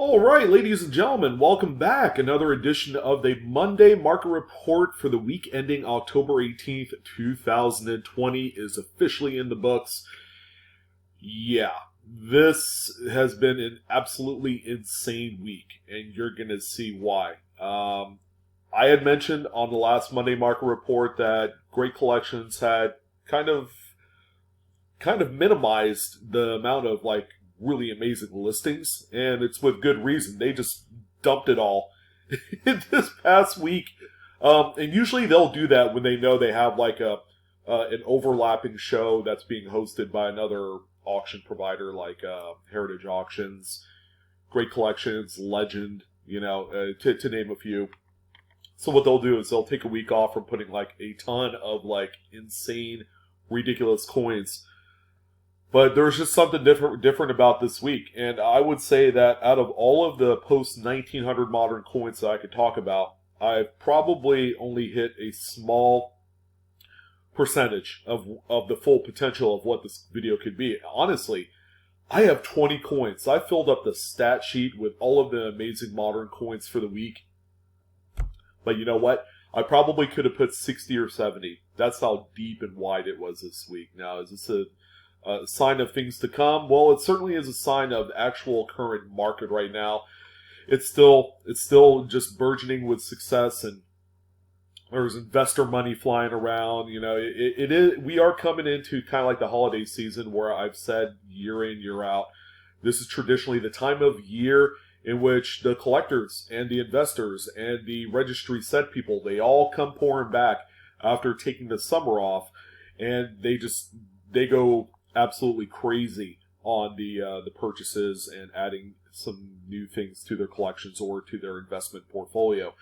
All right, ladies and gentlemen, welcome back. Another edition of the Monday Market Report for the week ending October 18th, 2020 is officially in the books. Yeah, this has been an absolutely insane week, and you're going to see why. I had mentioned on the last Monday Market Report that Great Collections had kind of minimized the amount of really amazing listings, and it's with good reason. They just dumped it all in this past week, and usually they'll do that when they know they have an overlapping show that's being hosted by another auction provider like Heritage Auctions, Great Collections, Legend, to name a few. So what they'll do is they'll take a week off from putting a ton of insane, ridiculous coins. But there's just something different about this week. And I would say that out of all of the post-1900 modern coins that I could talk about, I've probably only hit a small percentage of the full potential of what this video could be. Honestly, I have 20 coins. I filled up the stat sheet with all of the amazing modern coins for the week. But you know what? I probably could have put 60 or 70. That's how deep and wide it was this week. Now, is this a sign of things to come? Well, it certainly is a sign of actual current market right now. It's still just burgeoning with success, and there's investor money flying around. It is. We are coming into kind of like the holiday season, where I've said year in, year out, this is traditionally the time of year in which the collectors and the investors and the registry set people, they all come pouring back after taking the summer off, and they go absolutely crazy on the purchases and adding some new things to their collections or to their investment portfolio.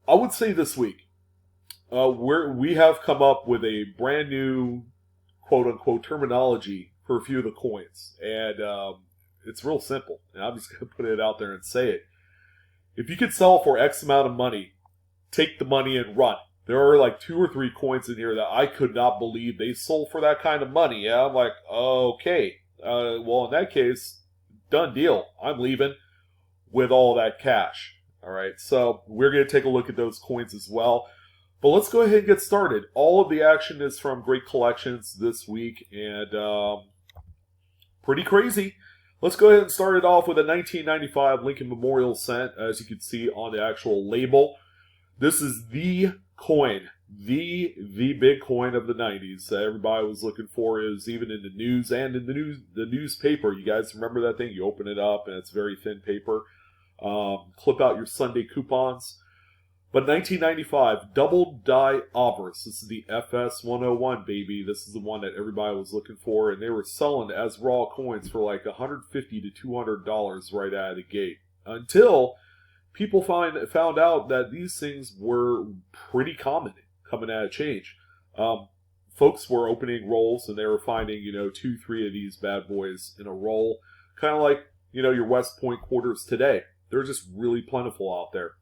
I would say this week, we have come up with a brand new quote-unquote terminology for a few of the coins, and it's real simple, and I'm just going to put it out there and say it. If you could sell for X amount of money, take the money and run. There are 2 or 3 coins in here that I could not believe they sold for that kind of money. Yeah, I'm like, okay. Well, in that case, done deal. I'm leaving with all that cash. All right, so we're going to take a look at those coins as well. But let's go ahead and get started. All of the action is from Great Collections this week, and pretty crazy. Let's go ahead and start it off with a 1995 Lincoln Memorial cent, as you can see on the actual label. This is the coin, the big coin of the 90s that everybody was looking for. Is even in the news and in the newspaper. You guys remember that thing? You open it up and it's very thin paper. Clip out your Sunday coupons. But 1995, double die obverse. This is the FS 101, baby. This is the one that everybody was looking for, and they were selling as raw coins for $150 to $200 right out of the gate. Until people found out that these things were pretty common coming out of change. Folks were opening rolls, and they were finding 2, 3 of these bad boys in a roll, kind of like your West Point quarters today. They're just really plentiful out there.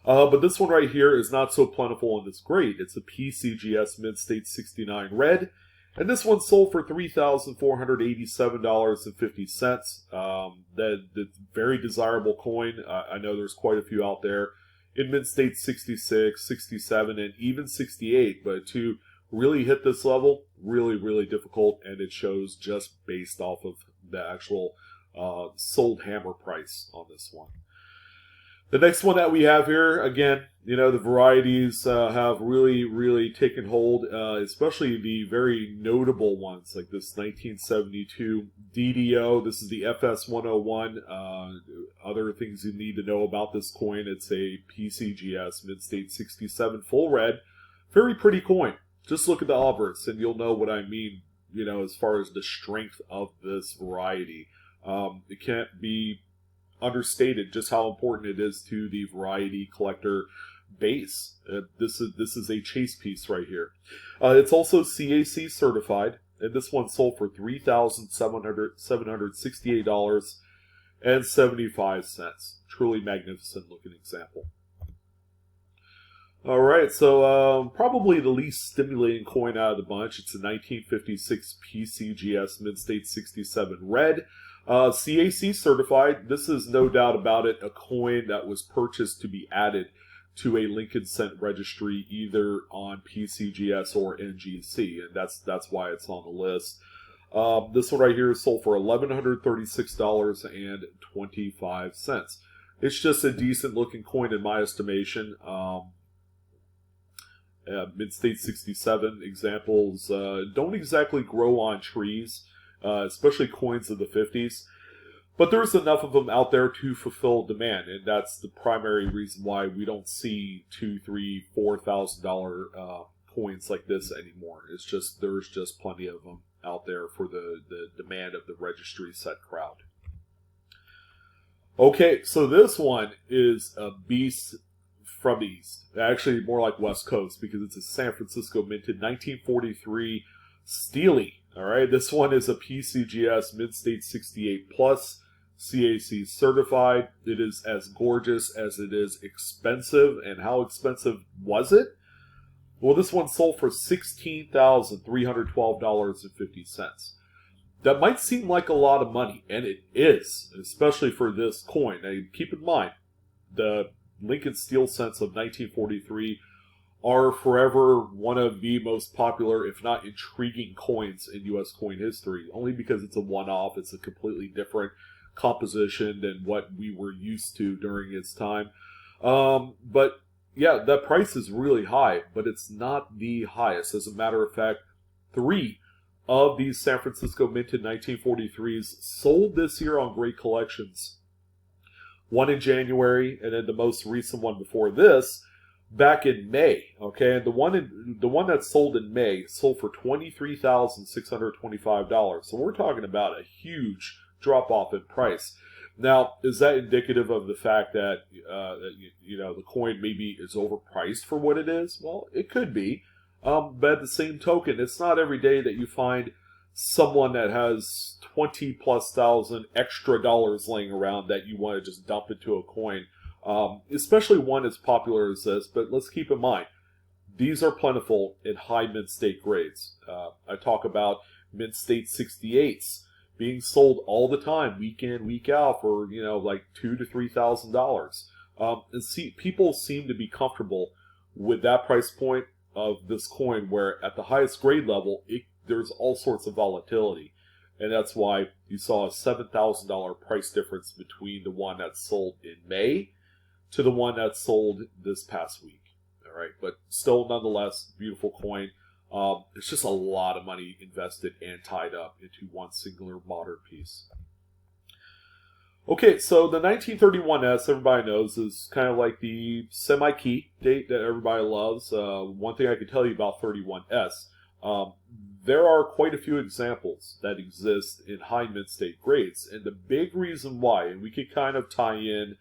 But this one right here is not so plentiful and it's great. It's a PCGS Mid-State 69 Red. And this one sold for $3,487.50. That's very desirable coin. I know there's quite a few out there in Mid-State 66, 67, and even 68. But to really hit this level, really, really difficult. And it shows just based off of the actual sold hammer price on this one. The next one that we have here, again, the varieties have really, really taken hold, especially the very notable ones, like this 1972 DDO. This is the FS 101. Other things you need to know about this coin, it's a PCGS Mid-State 67 full red. Very pretty coin. Just look at the obverse and you'll know what I mean, as far as the strength of this variety. It can't be understated just how important it is to the variety collector base. This is a chase piece right here. It's also CAC certified, and this one sold for $3,768.75. Truly magnificent looking example. All right, so probably the least stimulating coin out of the bunch. It's a 1956 PCGS Mid-State 67 Red. CAC certified. This is no doubt about it a coin that was purchased to be added to a Lincoln Cent registry, either on PCGS or NGC, and that's why it's on the list. This one right here is sold for $1,136.25. It's just a decent looking coin in my estimation. Mid-State 67 examples don't exactly grow on trees, especially coins of the 50s. But there's enough of them out there to fulfill demand, and that's the primary reason why we don't see $2,000, $3,000, $4,000 coins like this anymore. It's just there's just plenty of them out there for the demand of the registry set crowd. Okay, so this one is a beast from the East. Actually, more like West Coast, because it's a San Francisco minted 1943 Steely. All right, this one is a PCGS Mid-State 68 Plus, CAC certified. It is as gorgeous as it is expensive. And how expensive was it? Well, this one sold for $16,312.50. That might seem like a lot of money, and it is, especially for this coin. Now, keep in mind, the Lincoln Steel Cents of 1943 are forever one of the most popular, if not intriguing, coins in U.S. coin history, only because it's a one-off. It's a completely different composition than what we were used to during its time. But yeah, that price is really high, but it's not the highest. As a matter of fact, 3 of these San Francisco minted 1943s sold this year on Great Collections. One in January, and then the most recent one before this back in May. Okay, and the one that sold in May sold for $23,625. So we're talking about a huge drop off in price. Now, is that indicative of the fact that the coin maybe is overpriced for what it is? Well, it could be. But at the same token, it's not every day that you find someone that has 20,000+ extra dollars laying around that you want to just dump into a coin, especially one as popular as this. But let's keep in mind, these are plentiful in high mid-state grades. I talk about mid-state 68s being sold all the time, week in, week out, for like $2,000 to $3,000. And people seem to be comfortable with that price point of this coin, where at the highest grade level, there's all sorts of volatility. And that's why you saw a $7,000 price difference between the one that sold in May to the one that sold this past week. All right, but still, nonetheless, beautiful coin. It's just a lot of money invested and tied up into one singular modern piece. Okay, so the 1931S, everybody knows, is kind of like the semi-key date that everybody loves. One thing I can tell you about 31S, there are quite a few examples that exist in high mid-state grades. And the big reason why, and we could kind of tie in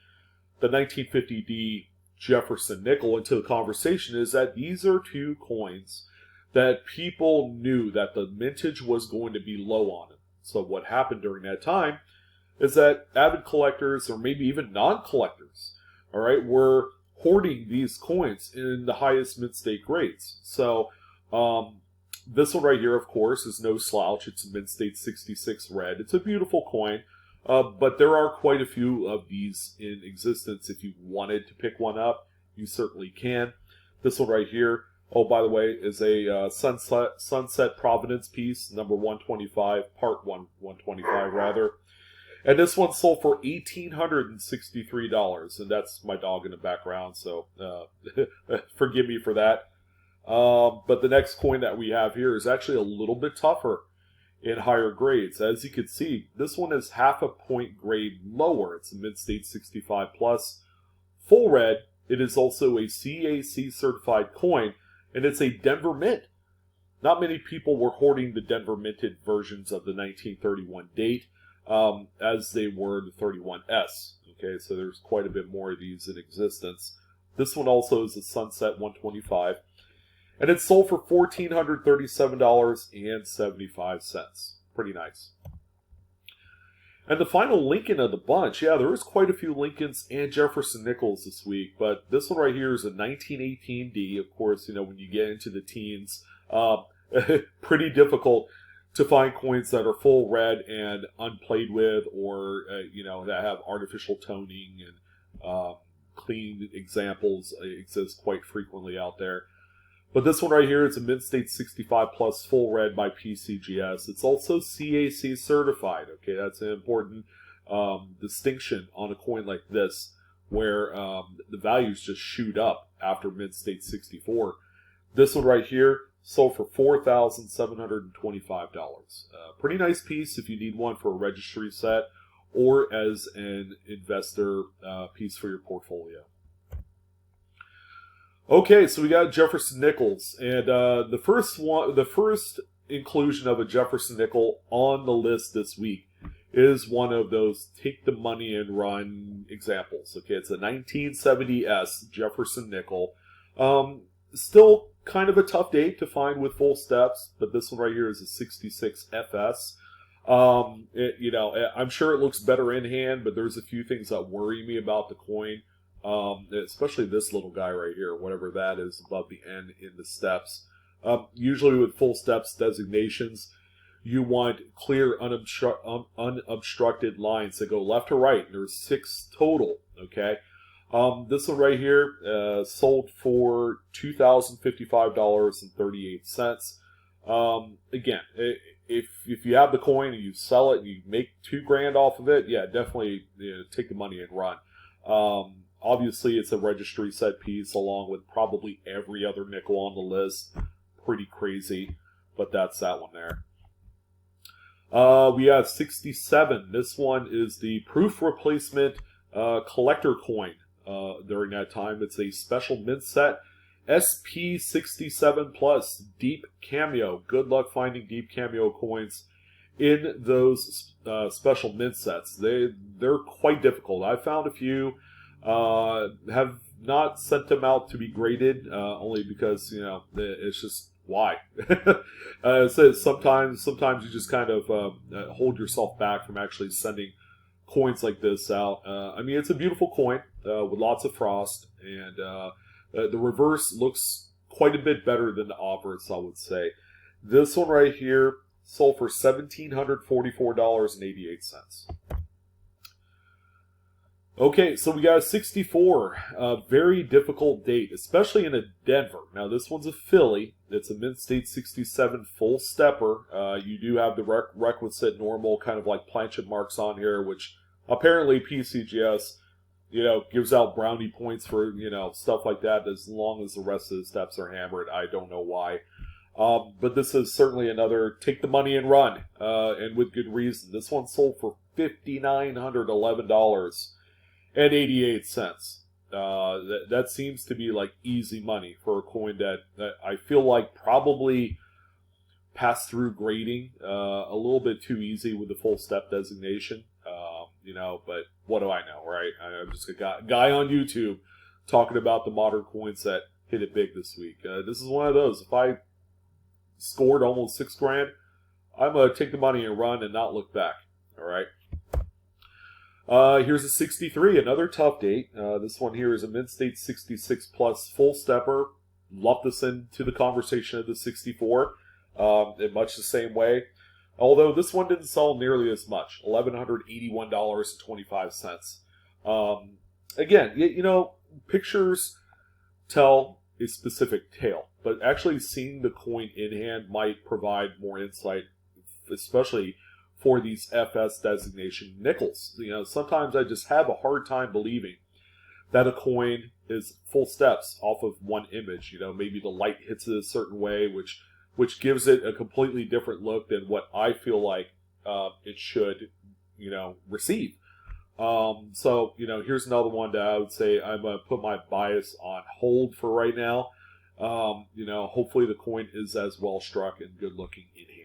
the 1950D Jefferson nickel into the conversation, is that these are two coins that people knew that the mintage was going to be low on them. So what happened during that time is that avid collectors, or maybe even non-collectors, all right, were hoarding these coins in the highest mid-state grades. So this one right here, of course, is no slouch. It's a mid-state 66 red. It's a beautiful coin, but there are quite a few of these in existence. If you wanted to pick one up, you certainly can. This one right here, oh, by the way, is a Sunset Providence piece, number 125, part 125 rather. And this one sold for $1,863, and that's my dog in the background, so forgive me for that. But the next coin that we have here is actually a little bit tougher in higher grades. As you can see, this one is half a point grade lower. It's a mid-state 65 plus. Full red. It is also a CAC certified coin, and it's a Denver mint. Not many people were hoarding the Denver minted versions of the 1931 date, as they were the 31S. Okay, so there's quite a bit more of these in existence. This one also is a Sunset 125, and it's sold for $1,437.75. Pretty nice. And the final Lincoln of the bunch, yeah, there is quite a few Lincolns and Jefferson nickels this week, but this one right here is a 1918D. Of course, when you get into the teens, pretty difficult to find coins that are full red and unplayed with, or that have artificial toning, and clean examples exist quite frequently out there. But this one right here is a Mint State 65 Plus full red by PCGS. It's also CAC certified. Okay, that's an important distinction on a coin like this, where the values just shoot up after Mint State 64. This one right here sold for $4,725. Pretty nice piece if you need one for a registry set or as an investor piece for your portfolio. Okay, so we got Jefferson nickels, and the first inclusion of a Jefferson nickel on the list this week is one of those take the money and run examples. Okay, it's a 1970S Jefferson nickel. Still kind of a tough date to find with full steps, but this one right here is a 66 FS. I'm sure it looks better in hand, but there's a few things that worry me about the coin. Especially this little guy right here, whatever that is above the N in the steps. Usually with full steps designations, you want clear, unobstructed lines that go left to right. There's 6 total, okay? This one right here sold for $2,055.38. Again, if you have the coin and you sell it and you make $2,000 off of it, yeah, definitely take the money and run. Obviously, it's a registry set piece along with probably every other nickel on the list. Pretty crazy, but that's that one there. We have 67. This one is the proof replacement collector coin. During that time, it's a special mint set. SP67 Plus Deep Cameo. Good luck finding Deep Cameo coins in those special mint sets. They're quite difficult. I found a few. Have not sent them out to be graded, only because, it's just, why? So sometimes you just kind of hold yourself back from actually sending coins like this out. I mean, it's a beautiful coin with lots of frost, and the reverse looks quite a bit better than the obverse, I would say. This one right here sold for $1,744.88. Okay, so we got a 64, very difficult date, especially in a Denver. Now, this one's a Philly. It's a Mint State 67 full stepper. You do have the requisite normal kind of like planchet marks on here, which apparently PCGS, gives out brownie points for, stuff like that as long as the rest of the steps are hammered. I don't know why. But this is certainly another take the money and run, and with good reason. This one sold for $5,911.88. That seems to be like easy money for a coin that I feel like probably passed through grading a little bit too easy with the full step designation. But what do I know, right? I'm just a guy on YouTube talking about the modern coins that hit it big this week. This is one of those. If I scored almost $6,000, I'm gonna take the money and run and not look back. All right. Here's a 63, another tough date. This one here is a Mint State 66 Plus full stepper. Lump this into the conversation of the 64 in much the same way. Although this one didn't sell nearly as much, $1,181.25. Again, pictures tell a specific tale, but actually seeing the coin in hand might provide more insight, especially for these FS designation nickels. Sometimes I just have a hard time believing that a coin is full steps off of one image. Maybe the light hits it a certain way, which gives it a completely different look than what I feel like it should, receive. So, here's another one that I would say I'm going to put my bias on hold for right now. Hopefully the coin is as well struck and good looking in hand.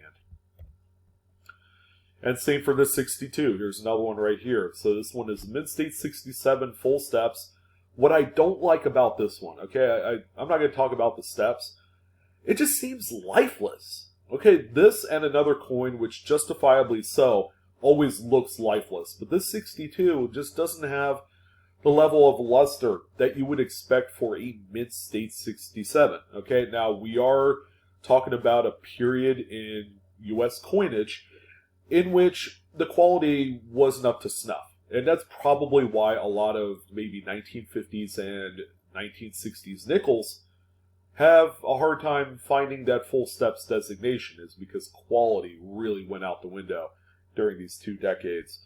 And same for this 62. Here's another one right here. So this one is Mint State 67 full steps. What I don't like about this one, okay, I'm not going to talk about the steps. It just seems lifeless. Okay, this and another coin, which justifiably so, always looks lifeless. But this 62 just doesn't have the level of luster that you would expect for a Mint State 67. Okay, now we are talking about a period in U.S. coinage in which the quality wasn't up to snuff. And that's probably why a lot of maybe 1950s and 1960s nickels have a hard time finding that full steps designation, is because quality really went out the window during these 2 decades.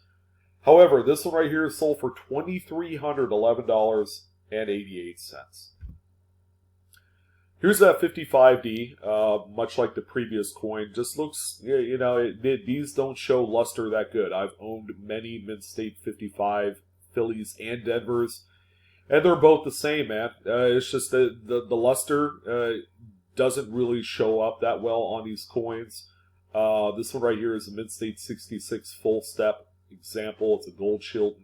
However, this one right here is sold for $2,311.88. Here's that 55D, much like the previous coin. Just looks, these don't show luster that good. I've owned many Mint State 55 Phillies and Denvers, and they're both the same, man. It's just the luster doesn't really show up that well on these coins. This one right here is a Mint State 66 full step example. It's a gold shield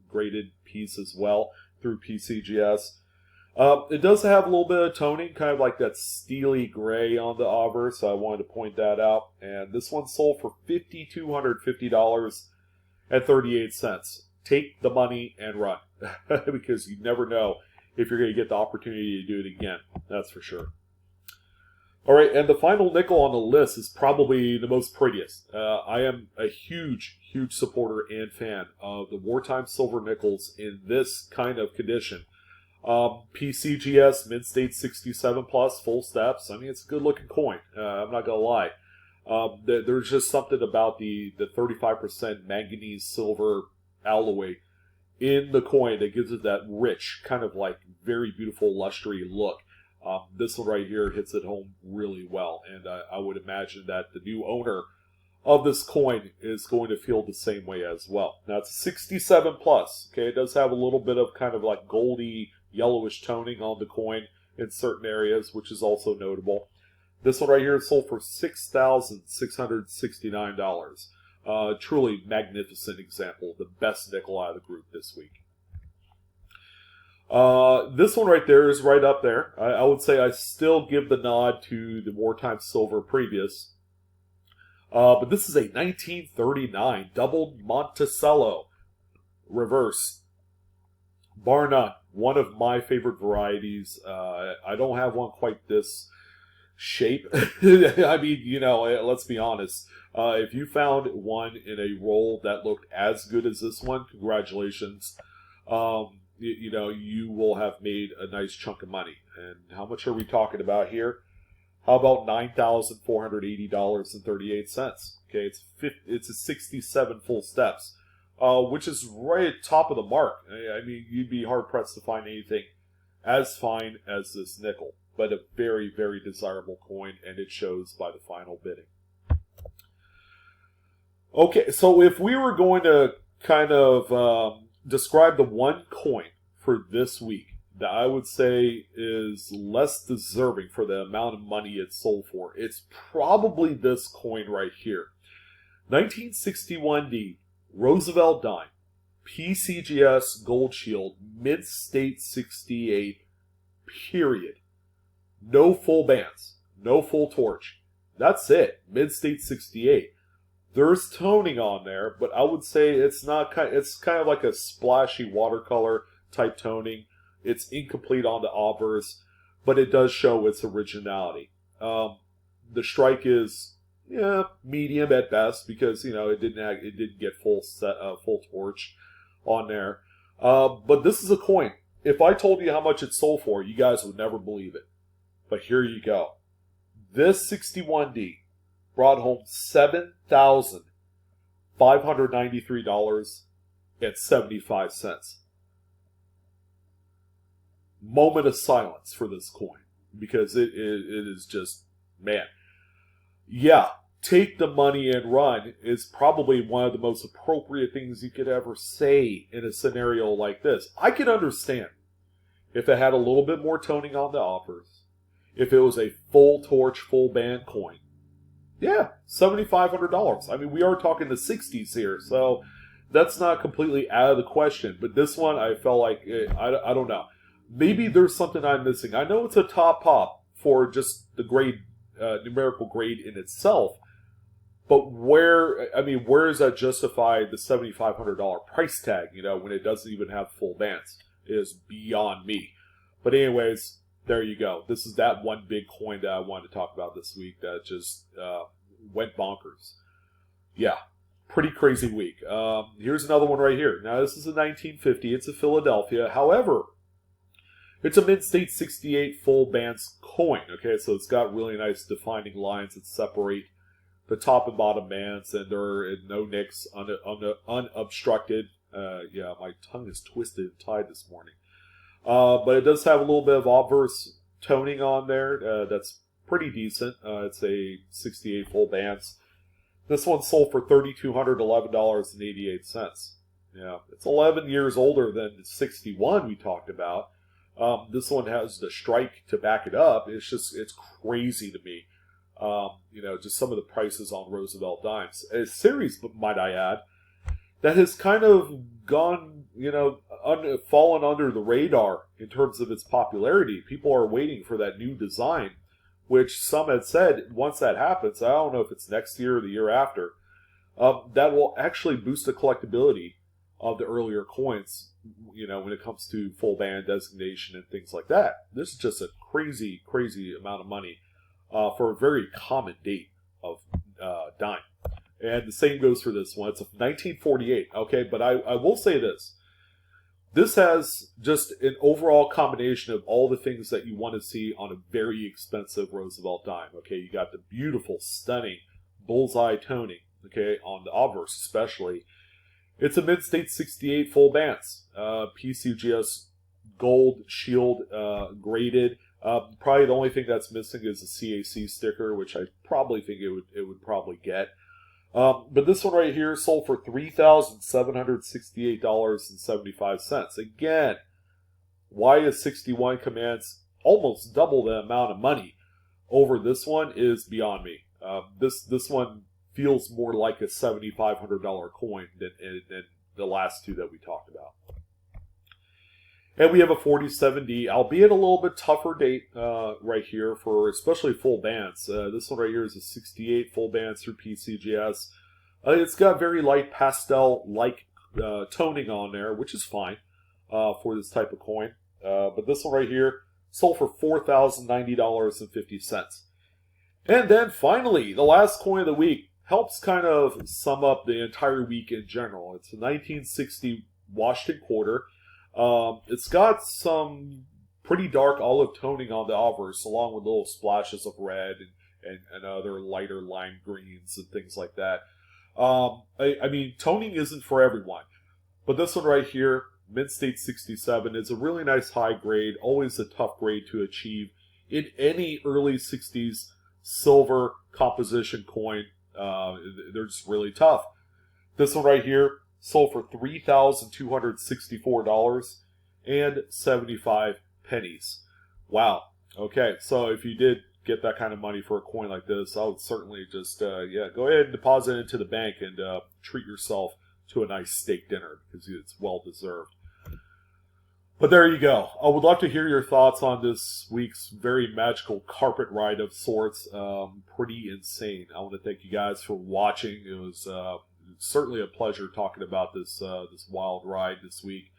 graded piece as well through PCGS. It does have a little bit of toning, kind of like that steely gray on the obverse, so I wanted to point that out. And this one sold for $5,250.38. Take the money and run, because you never know if you're going to get the opportunity to do it again. That's for sure. All right, and the final nickel on the list is probably the most prettiest. I am a huge, huge supporter and fan of the Wartime silver nickels in this kind of condition. PCGS Mint State 67 plus full steps. I mean, it's a good looking coin. I'm not gonna lie. There's just something about the 35% manganese silver alloy in the coin that gives it that rich, kind of like very beautiful, lustery look. This one right here hits it home really well, and I would imagine that the new owner of this coin is going to feel the same way as well. Now, it's 67 plus. Okay, it does have a little bit of kind of like goldy, yellowish toning on the coin in certain areas, which is also notable. This one right here is sold for $6,669. Truly magnificent example, the best nickel out of the group this week. This one right there is right up there. I would say I still give the nod to the Wartime Silver previous. But this is a 1939 doubled Monticello reverse. Bar none. One of my favorite varieties. I don't have one quite this shape. I mean, let's be honest. If you found one in a roll that looked as good as this one, congratulations. You will have made a nice chunk of money. And how much are we talking about here? How about $9,480.38? Okay, it's a 67 full steps, which is right at top of the mark. I mean, you'd be hard pressed to find anything as fine as this nickel, but a very, very desirable coin, and it shows by the final bidding. Okay, so if we were going to kind of describe the one coin for this week that I would say is less deserving for the amount of money it sold for, it's probably this coin right here. 1961D Roosevelt dime, PCGS Gold Shield, Mint State 68, period. No full bands, no full torch. That's it, Mint State 68. There's toning on there, but I would say it's kind of like a splashy watercolor type toning. It's incomplete on the obverse, but it does show its originality. The strike is medium at best, because it didn't get full torch on there. But this is a coin. If I told you how much it sold for, you guys would never believe it. But here you go. This 61D brought home $7,593.75. Moment of silence for this coin, because it is just, man. Yeah, take the money and run is probably one of the most appropriate things you could ever say in a scenario like this. I can understand if it had a little bit more toning on the offers, if it was a full torch, full band coin. Yeah, $7,500. I mean, we are talking the 60s here, so that's not completely out of the question. But this one, I felt like, I don't know. Maybe there's something I'm missing. I know it's a top pop for just the grade, numerical grade in itself, but where does that justify the $7,500 price tag, when it doesn't even have full bands? It is beyond me. But anyways, there you go. This is that one big coin that I wanted to talk about this week that just went bonkers. Yeah, pretty crazy week. Here's another one right here. Now, this is a 1950. It's a Philadelphia. However, it's a Mid-State 68 full bands coin. Okay, so it's got really nice defining lines that separate the top and bottom bands, and there are no nicks, unobstructed. Yeah, my tongue is twisted and tied this morning. But it does have a little bit of obverse toning on there. That's pretty decent. It's a 68 full bands. This one sold for $3,211.88. Yeah, it's 11 years older than the 61 we talked about. This one has the strike to back it up. It's crazy to me. Just some of the prices on Roosevelt dimes. A series, might I add, that has kind of gone, fallen under the radar in terms of its popularity. People are waiting for that new design, which some had said, once that happens, I don't know if it's next year or the year after, that will actually boost the collectability of the earlier coins, when it comes to full band designation and things like that. This is just a crazy, crazy amount of money for a very common date of dime. And the same goes for this one. It's a 1948, okay? But I will say this. This has just an overall combination of all the things that you want to see on a very expensive Roosevelt dime, okay? You got the beautiful, stunning bullseye toning, okay, on the obverse especially. It's a Mid-State 68 full bands, PCGS gold shield graded. Probably the only thing that's missing is a CAC sticker, which I probably think it would probably get. But this one right here sold for $3,768.75. Again, why is 61 commands almost double the amount of money over this one is beyond me. This one feels more like a $7,500 coin than the last two that we talked about. And we have a 47D, albeit a little bit tougher date right here for especially full bands. This one right here is a 68 full bands through PCGS. It's got very light pastel-like toning on there, which is fine for this type of coin. But this one right here sold for $4,090.50. And then finally, the last coin of the week helps kind of sum up the entire week in general. It's a 1960 Washington quarter. It's got some pretty dark olive toning on the obverse, along with little splashes of red and other lighter lime greens and things like that. I mean, toning isn't for everyone. But this one right here, Mid-State 67, is a really nice high grade, always a tough grade to achieve in any early 60s silver composition coin. They're just really tough. This one right here sold for $3,264.75. Wow. Okay, so if you did get that kind of money for a coin like this, I would certainly just, go ahead and deposit it into the bank and treat yourself to a nice steak dinner because it's well deserved. But there you go. I would love to hear your thoughts on this week's very magical carpet ride of sorts. Pretty insane. I want to thank you guys for watching. It was certainly a pleasure talking about this wild ride this week.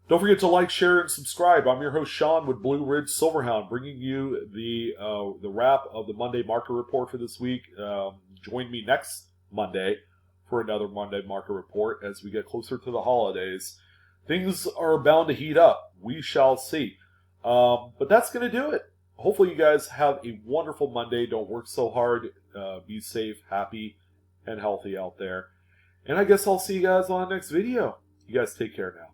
Don't forget to like, share, and subscribe. I'm your host, Sean, with BlueRidgeSilverhound, bringing you the wrap of the Monday Market Report for this week. Join me next Monday for another Monday Market Report as we get closer to the holidays. Things are bound to heat up. We shall see. But that's going to do it. Hopefully you guys have a wonderful Monday. Don't work so hard. Be safe, happy, and healthy out there. And I guess I'll see you guys on the next video. You guys take care now.